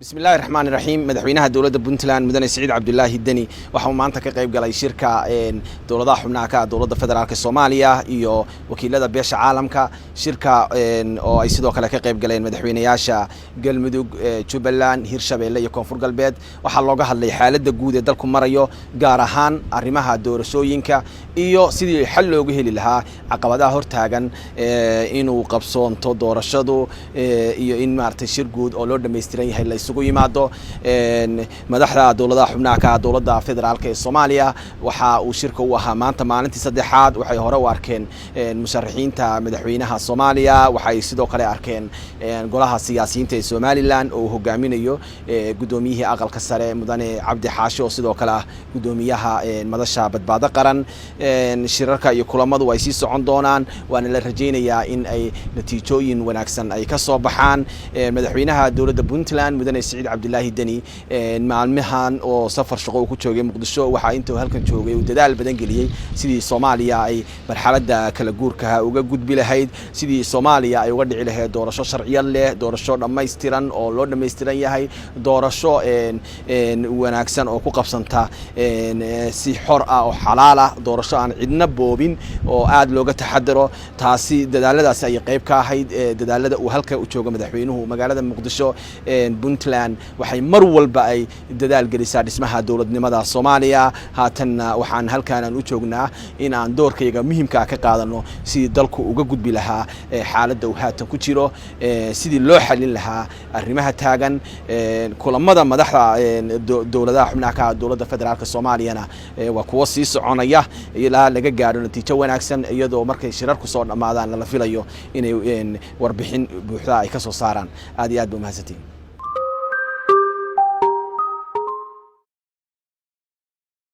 بسم الله الرحمن الرحيم مدحوينها دولة بنتلان مدن سعيد عبد الله الدني waxaa maanta ka qayb galay shirka dowladaha xubnaha ka dowladda federaalka Soomaaliya iyo wakiilada beesha caalamka shirka oo ay sidoo kale ka qayb galeen madaxweynayaasha Galmudug Jubbaland Hirshabeelle iyo Koonfur Galbeed waxaa looga hadlay xaaladda guud ee dalku marayo gaar ahaan arrimaha doorashooyinka iyo sidii xal loogu heli lahaa caqabadaha hortaagan inuu qabsoonto doorashadu iyo in maartay shir guud oo loo dhameystiran yahay isugu yimaado madaxda dowladaha xubnaha ka dowladda federaalka ee Soomaaliya waxa uu shirka u ahaa maanta maalintii saddexaad waxay hore u arkeen musharaxiinta madaxweynaha Soomaaliya waxay sidoo kale arkeen golaha siyaasiyiinta ee Somaliland oo hogaaminayo gudoomiyihii aqalka sare mudane Cabdi Xaashi oo sidoo kale gudoomiyaha madasha badbaado qaran shirarka iyo kulamadu ay sii socon doonaan waana la rajeynayaa in ay natiijooyin wanaagsan ay ka soo baxaan madaxweynaha dowladda Puntland mudane سعيد عبد الله الدني maalmahan oo safar shaqo ku joogay Muqdisho waxa intuu halkan joogay uu dadaal badan galiyay sidii Soomaaliya ay marxaladda kala guurka uga gudbi lahayd sidii Soomaaliya ay uga dhici lahayd doorasho sharciyo leh doorasho dhameystiran oo loo dhameystiran yahay doorasho wanaagsan oo ku qabsanta si xor ah oo xalaal ah doorasho aan cidna boobin oo aad looga taxadaro taasi dadaaladaas ay qayb ka ahayd dadaalada uu halka u joogo madaxweynuhu magaalada Muqdisho Puntland waxay mar walba ay dadaal gelisaa dhismaha dawladnimada Soomaaliya haatanna waxaan halkaan u joognaa in aan doorkayga muhiimka ka qaadano si dalku uga gudbi lahaa xaaladda uu haatan ku jiro sidii loo xalin lahaa arrimaha taagan kulamada madaxda dowladaha xubnaha ka dowladda federaalka Soomaaliyana waa kuwa sii soconaya ilaa laga gaaro natiijo wanaagsan iyadoo markay shirarku soo dhamaadaan la filayo inay warbixin buuxda ay ka soo saaraan aad iyo aad u mahadsantiin